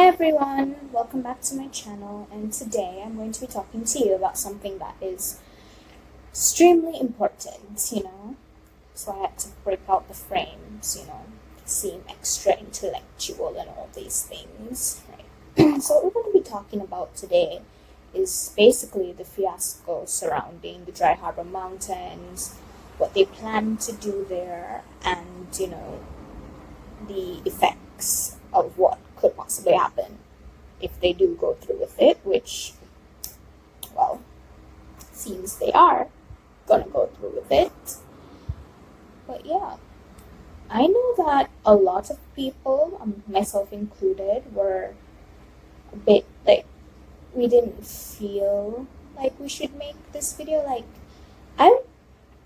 Hi everyone, welcome back to my channel, and today I'm going to be talking to you about something that is extremely important, So I had to break out the frames, seem extra intellectual and all these things, right? So what we're going to be talking about today is basically the fiasco surrounding the Dry Harbor Mountains, what they plan to do there, and, the effects of what could possibly happen if they do go through with it, which, well, seems they are gonna go through with it. But yeah, I know that a lot of people, myself included, were a bit like, we didn't feel like we should make this video. Like, I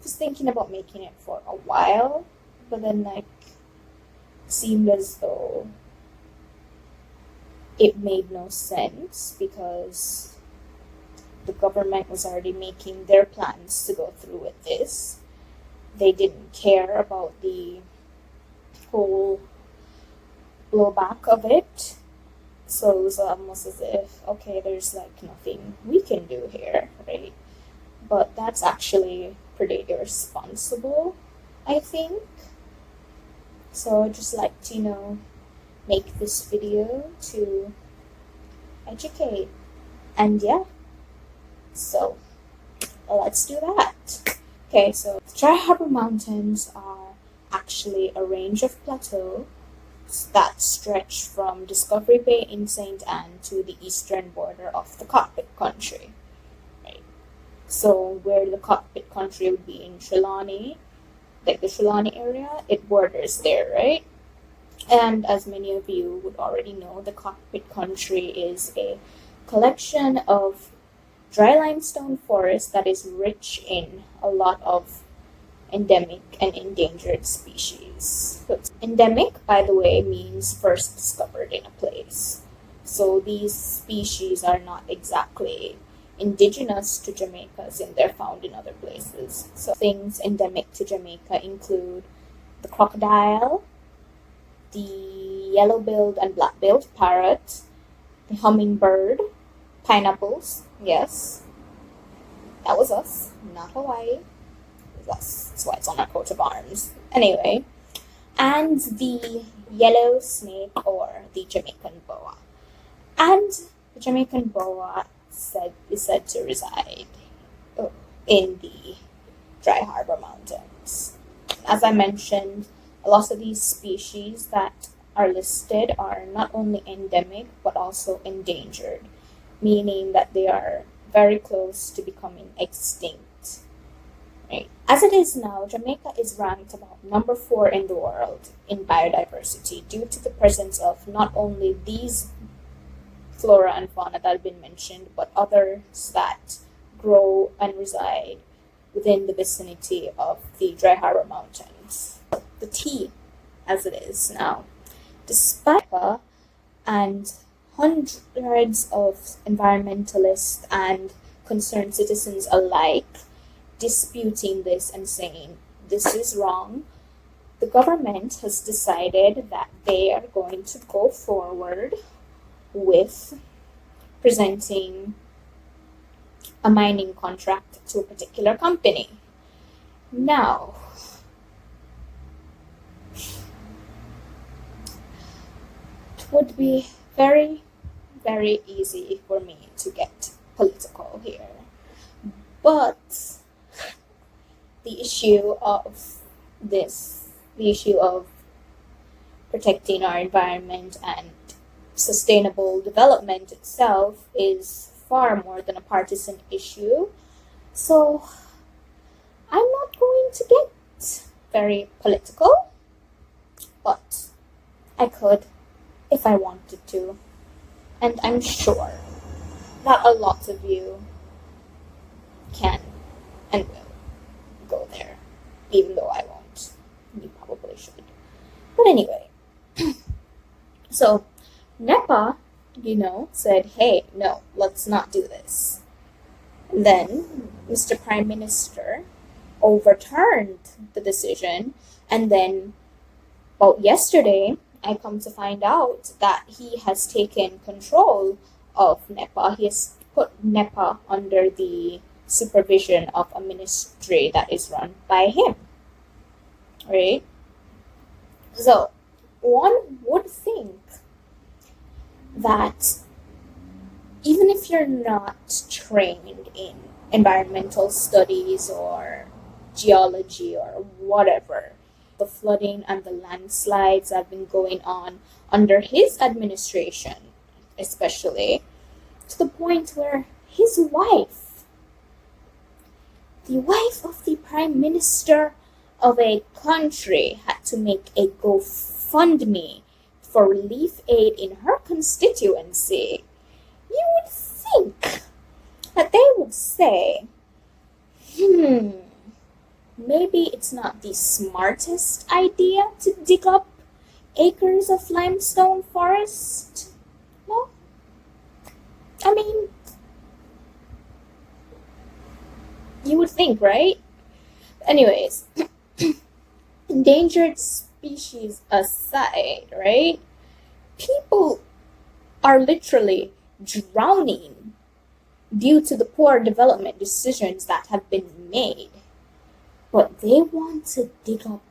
was thinking about making it for a while, but then seemed as though it made no sense because the government was already making their plans to go through with this. They didn't care about the whole blowback of it. So it was almost as if, okay, there's nothing we can do here, right? But that's actually pretty irresponsible, I think. So I'd just like to, make this video to educate. And yeah, so let's do that. Okay, so the Dry Harbor Mountains are actually a range of plateaus that stretch from Discovery Bay in St. Anne to the eastern border of the Cockpit Country. Right. So where the Cockpit Country would be in Trelawney, like the Trelawney area, it borders there, right? And as many of you would already know, the Cockpit Country is a collection of dry limestone forest that is rich in a lot of endemic and endangered species. So endemic, by the way, means first discovered in a place. So these species are not exactly indigenous to Jamaica, since they're found in other places. So things endemic to Jamaica include the crocodile, the yellow-billed and black-billed parrot, the hummingbird, pineapples, yes, that was us, not Hawaii, it was us, that's why it's on our coat of arms, anyway, and the yellow snake, or the Jamaican boa. And the Jamaican boa is said to reside in the Dry Harbor Mountains. As I mentioned, a lot of these species that are listed are not only endemic but also endangered, meaning that they are very close to becoming extinct. Right? As it is now, Jamaica is ranked about number 4 in the world in biodiversity due to the presence of not only these flora and fauna that have been mentioned, but others that grow and reside within the vicinity of the Dry Harbor Mountains. The tea, as it is now, despite and hundreds of environmentalists and concerned citizens alike disputing this and saying this is wrong, the government has decided that they are going to go forward with presenting a mining contract to a particular company. Now, it would be very, very easy for me to get political here, but the issue of protecting our environment and sustainable development itself is far more than a partisan issue. So I'm not going to get very political, but I could if I wanted to. And I'm sure that a lot of you can and will go there, even though I won't. You probably should. But anyway, so NEPA, said, hey, no, let's not do this. And then Mr. Prime Minister overturned the decision, and then, well, yesterday, I come to find out that he has taken control of NEPA. He has put NEPA under the supervision of a ministry that is run by him. Right? So, one would think that even if you're not trained in environmental studies or geology or whatever, the flooding and the landslides have been going on under his administration, especially, to the point where his wife, the wife of the prime minister of a country, had to make a GoFundMe for relief aid in her constituency. You would think that they would say, maybe it's not the smartest idea to dig up acres of limestone forest. Well, I mean, you would think, right? Anyways, endangered species aside, right? People are literally drowning due to the poor development decisions that have been made. But they want to dig up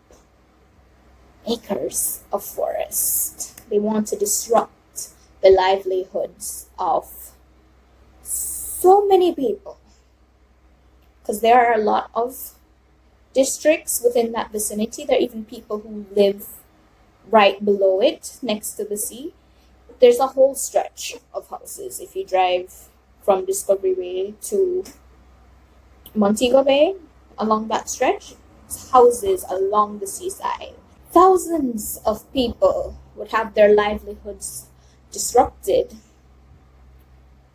acres of forest. They want to disrupt the livelihoods of so many people. Because there are a lot of districts within that vicinity. There are even people who live right below it, next to the sea. There's a whole stretch of houses. If you drive from Discovery Way to Montego Bay, along that stretch, houses along the seaside. Thousands of people would have their livelihoods disrupted,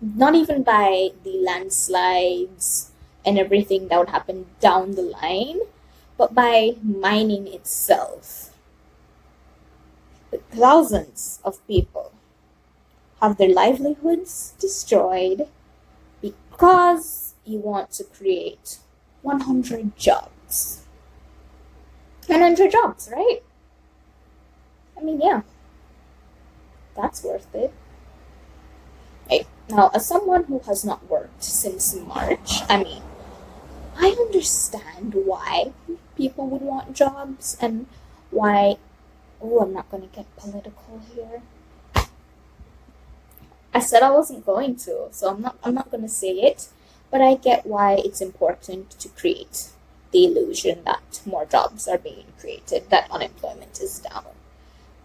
not even by the landslides and everything that would happen down the line, but by mining itself. Thousands of people have their livelihoods destroyed because you want to create 100 jobs. 100 jobs, right? I mean, yeah. That's worth it. Right. Now, as someone who has not worked since March, I understand why people would want jobs and why... Oh, I'm not going to get political here. I said I wasn't going to, so I'm not going to say it. But I get why it's important to create the illusion that more jobs are being created, that unemployment is down.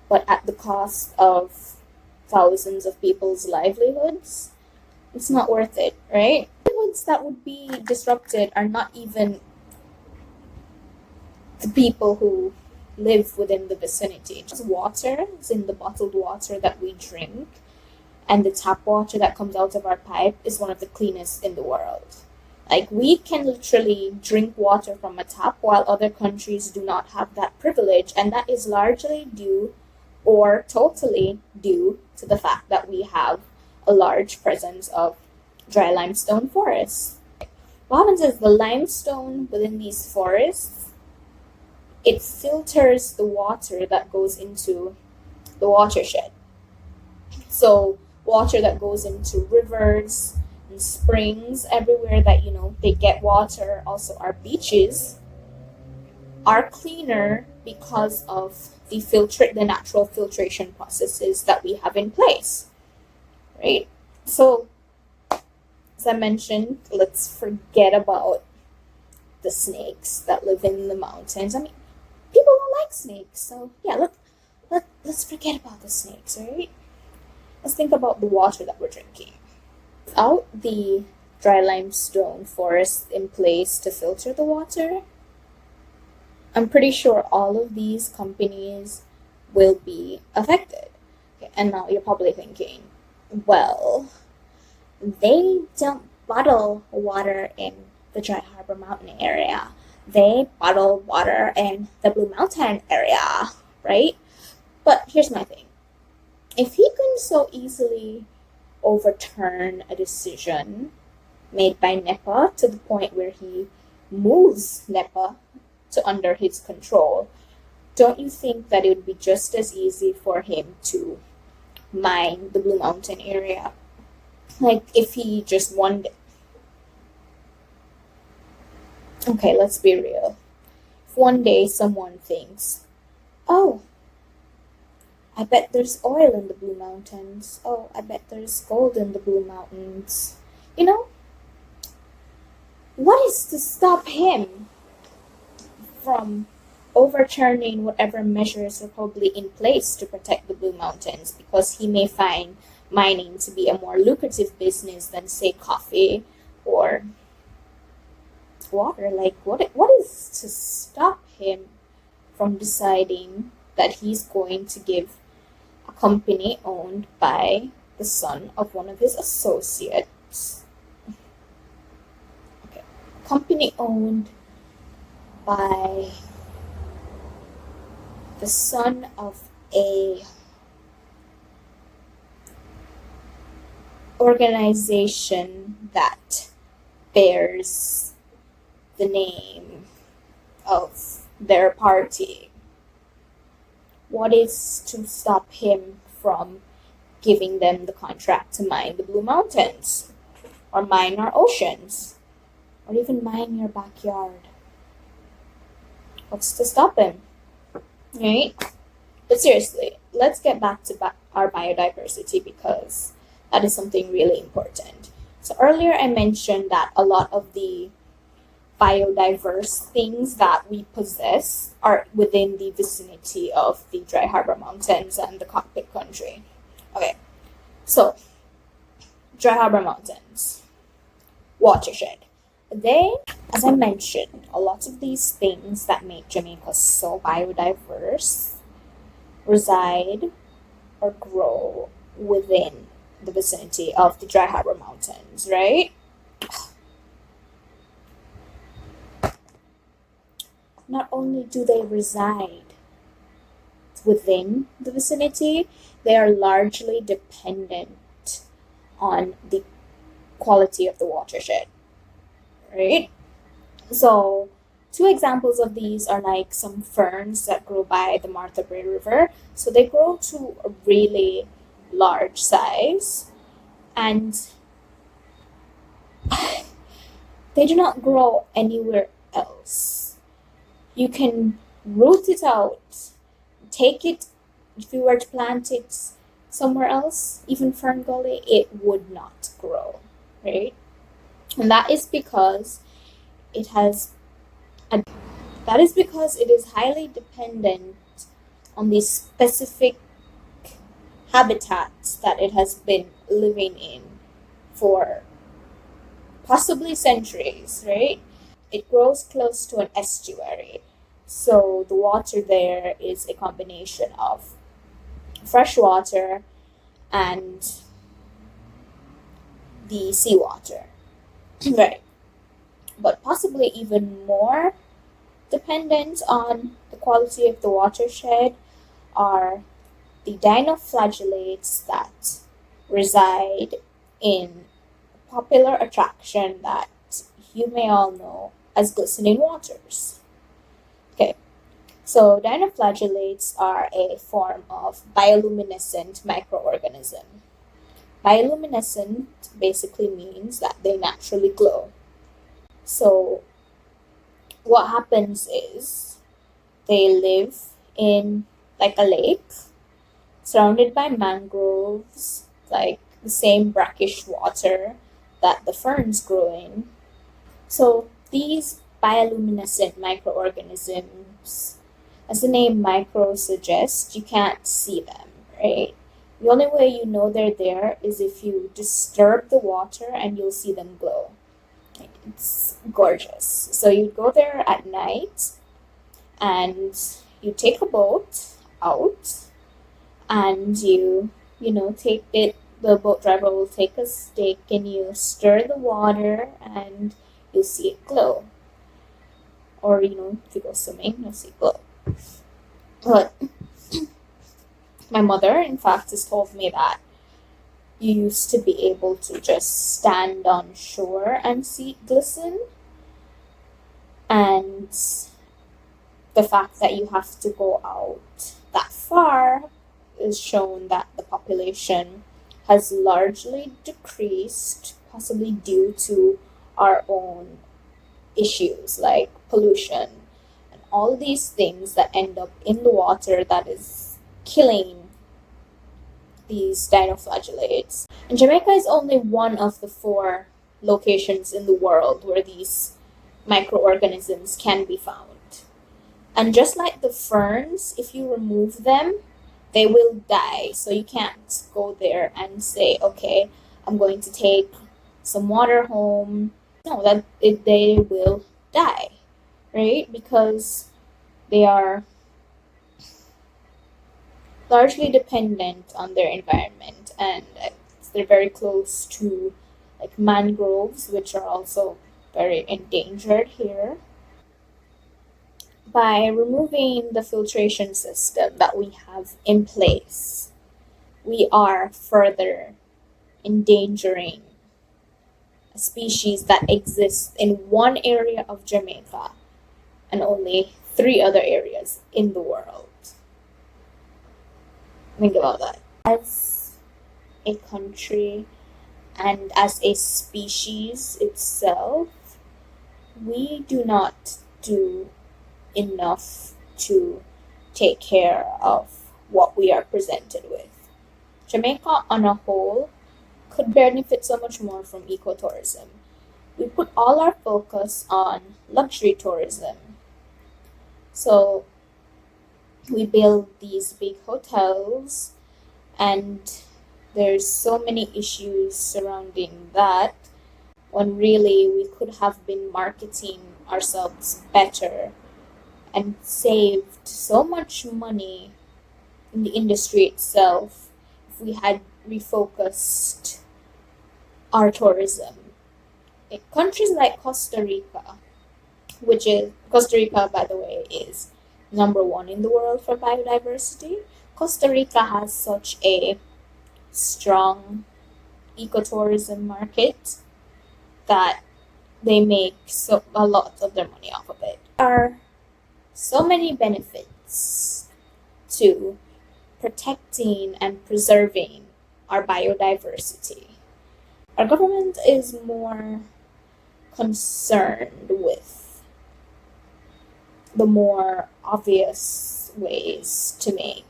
But at the cost of thousands of people's livelihoods, it's not worth it, right? Livelihoods that would be disrupted are not even the people who live within the vicinity. Just water is in the bottled water that we drink. And the tap water that comes out of our pipe is one of the cleanest in the world. Like, we can literally drink water from a tap while other countries do not have that privilege. And that is largely due or totally due to the fact that we have a large presence of dry limestone forests. What happens is the limestone within these forests, it filters the water that goes into the watershed. So water that goes into rivers and springs, everywhere that, they get water, also our beaches, are cleaner because of the natural filtration processes that we have in place, right? So, as I mentioned, let's forget about the snakes that live in the mountains. People don't like snakes, so yeah, let's forget about the snakes, right? Let's think about the water that we're drinking. Without the dry limestone forest in place to filter the water, I'm pretty sure all of these companies will be affected. Okay, and now you're probably thinking, well, they don't bottle water in the Dry Harbor Mountain area. They bottle water in the Blue Mountain area, right? But here's my thing. If he can so easily overturn a decision made by NEPA to the point where he moves NEPA to under his control, don't you think that it would be just as easy for him to mine the Blue Mountain area? Like, if he just one day, okay, let's be real. If one day someone thinks, oh, I bet there's oil in the Blue Mountains. Oh, I bet there's gold in the Blue Mountains. You know, what is to stop him from overturning whatever measures are probably in place to protect the Blue Mountains? Because he may find mining to be a more lucrative business than, say, coffee or water. Like, what is to stop him from deciding that he's going to give a company owned by the son of one of his associates, okay, a company owned by the son of a organization that bears the name of their party? What is to stop him from giving them the contract to mine the Blue Mountains, or mine our oceans, or even mine your backyard? What's to stop him? Right? But seriously, let's get back to our biodiversity, because that is something really important. So earlier I mentioned that a lot of the biodiverse things that we possess are within the vicinity of the Dry Harbor Mountains and the Cockpit Country. Okay, so Dry Harbor Mountains, watershed. They, as I mentioned, a lot of these things that make Jamaica so biodiverse reside or grow within the vicinity of the Dry Harbor Mountains, right? Not only do they reside within the vicinity, they are largely dependent on the quality of the watershed, right? So, two examples of these are like some ferns that grow by the Martha Brae River. So they grow to a really large size, and they do not grow anywhere else. You can root it out, take it, if you were to plant it somewhere else, even Fern Gully, it would not grow, right? And that is because it has that is because it is highly dependent on the specific habitats that it has been living in for possibly centuries, right? It grows close to an estuary. So the water there is a combination of fresh water and the seawater, right? But possibly even more dependent on the quality of the watershed are the dinoflagellates that reside in a popular attraction that you may all know as glistening waters. Okay, so dinoflagellates are a form of bioluminescent microorganism. Bioluminescent basically means that they naturally glow. So what happens is they live in like a lake surrounded by mangroves, like the same brackish water that the ferns grow in. So these bioluminescent microorganisms, as the name micro suggests, you can't see them, right? The only way you know they're there is if you disturb the water and you'll see them glow. It's gorgeous. So you go there at night and you take a boat out and you take it, the boat driver will take a stick and you stir the water and you'll see it glow. Or, if you go swimming, you'll see it glow. But my mother, in fact, has told me that you used to be able to just stand on shore and see it glisten. And the fact that you have to go out that far is shown that the population has largely decreased, possibly due to our own issues like pollution and all these things that end up in the water that is killing these dinoflagellates. And Jamaica is only one of the 4 locations in the world where these microorganisms can be found. And just like the ferns, if you remove them, they will die. So you can't go there and say, okay, I'm going to take some water home. No, they will die, right? Because they are largely dependent on their environment, and they're very close to like mangroves, which are also very endangered here. By removing the filtration system that we have in place, we are further endangering a species that exists in one area of Jamaica and only 3 other areas in the world. Think about that. As a country and as a species itself, we do not do enough to take care of what we are presented with. Jamaica on a whole could benefit so much more from ecotourism. We put all our focus on luxury tourism. So we build these big hotels, and there's so many issues surrounding that, when really we could have been marketing ourselves better and saved so much money in the industry itself if we had refocused our tourism. In countries like Costa Rica, Costa Rica, by the way, is number 1 in the world for biodiversity. Costa Rica has such a strong ecotourism market that they make a lot of their money off of it. There are so many benefits to protecting and preserving our biodiversity. Our government is more concerned with the more obvious ways to make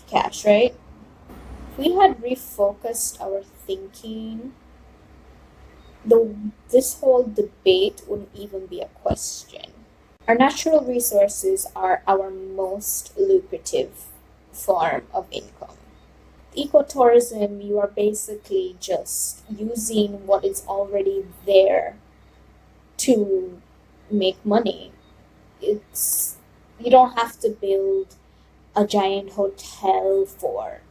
cash, right? If we had refocused our thinking, this whole debate wouldn't even be a question. Our natural resources are our most lucrative form of income. Ecotourism, you are basically just using what is already there to make money. You don't have to build a giant hotel for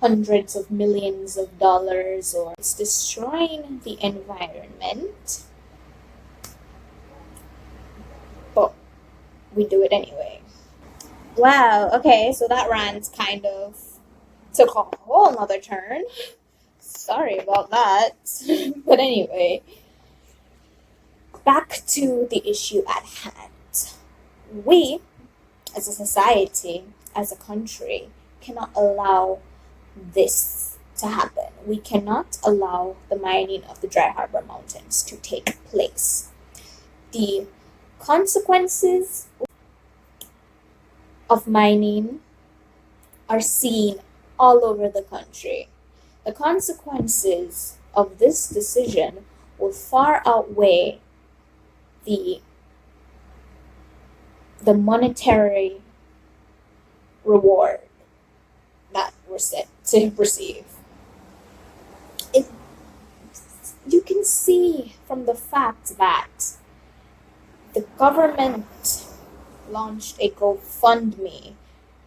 hundreds of millions of dollars, or it's destroying the environment, but we do it anyway. Wow, okay, so that rant kind of took a whole nother turn. Sorry about that. But anyway, back to the issue at hand. We, as a society, as a country, cannot allow this to happen. We cannot allow the mining of the Dry Harbor Mountains to take place. The consequences of mining are seen all over the country. The consequences of this decision will far outweigh the monetary reward that we're set to receive. You can see from the fact that the government launched a GoFundMe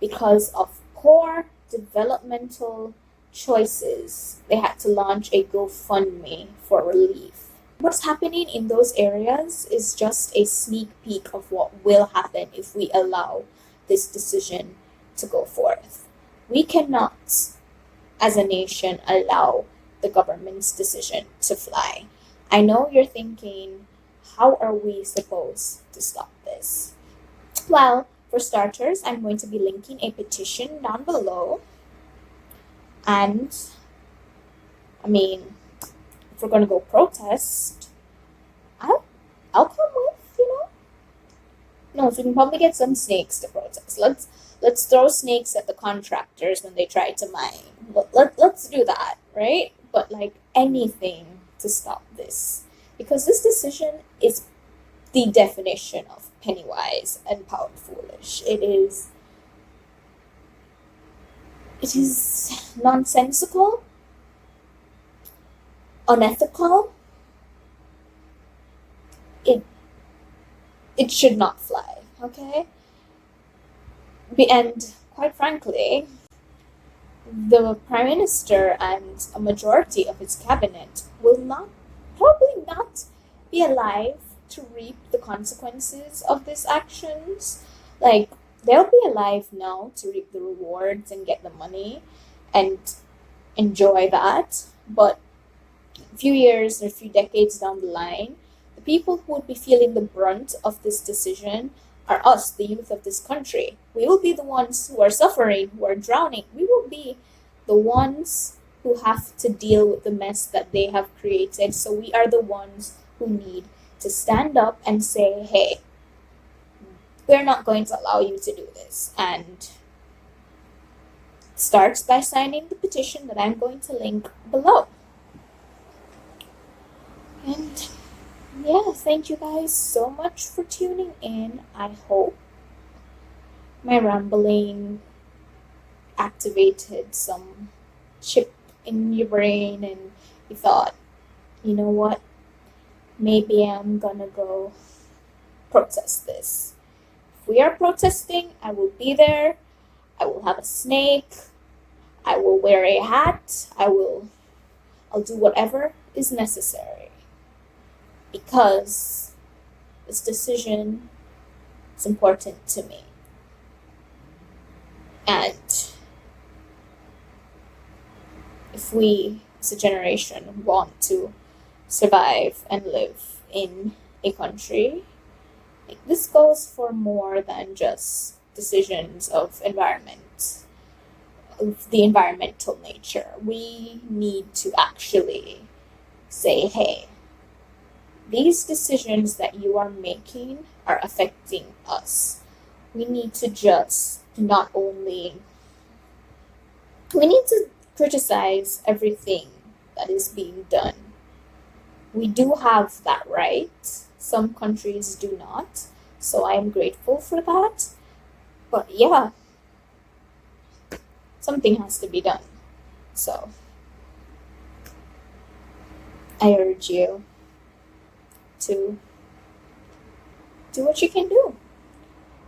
because of poor developmental choices. They had to launch a GoFundMe for relief. What's happening in those areas is just a sneak peek of what will happen if we allow this decision to go forth. We cannot, as a nation, allow the government's decision to fly. I know you're thinking, how are we supposed to stop this? Well, for starters, I'm going to be linking a petition down below. And, I mean, if we're going to go protest, I'll come with, No, so we can probably get some snakes to protest. Let's throw snakes at the contractors when they try to mine. Let's do that, right? But like anything to stop this, because this decision is the definition of penny wise and pound foolish. It is nonsensical, unethical. It should not fly, okay? And quite frankly, the Prime Minister and a majority of his cabinet will probably not be alive to reap the consequences of these actions. Like, they'll be alive now to reap the rewards and get the money and enjoy that. But a few years or a few decades down the line, the people who would be feeling the brunt of this decision are us, the youth of this country. We will be the ones who are suffering, who are drowning. We will be the ones who have to deal with the mess that they have created. So we are the ones who need to stand up and say, hey, we're not going to allow you to do this. And starts by signing the petition that I'm going to link below. And yeah, thank you guys so much for tuning in. I hope my rambling activated some chip in your brain and you thought, you know what, maybe I'm gonna go protest this. If we are protesting, I will be there. I will have a snake. I will wear a hat. I'll do whatever is necessary. Because this decision is important to me. And if we as a generation want to survive and live in a country, this goes for more than just decisions of the environmental nature. We need to actually say, hey, these decisions that you are making are affecting us. We need to we need to criticize everything that is being done. We do have that right. Some countries do not. So I am grateful for that. But yeah, something has to be done. So I urge you to do what you can do.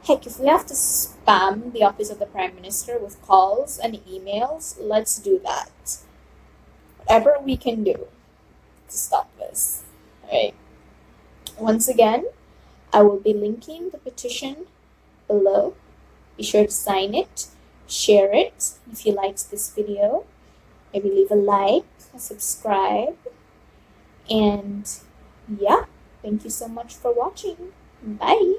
Heck, if we have to spam the office of the Prime Minister with calls and emails, let's do that. Whatever we can do to stop this. Alright. Once again, I will be linking the petition below. Be sure to sign it, share it if you liked this video. Maybe leave a like, subscribe, and yeah. Thank you so much for watching. Bye.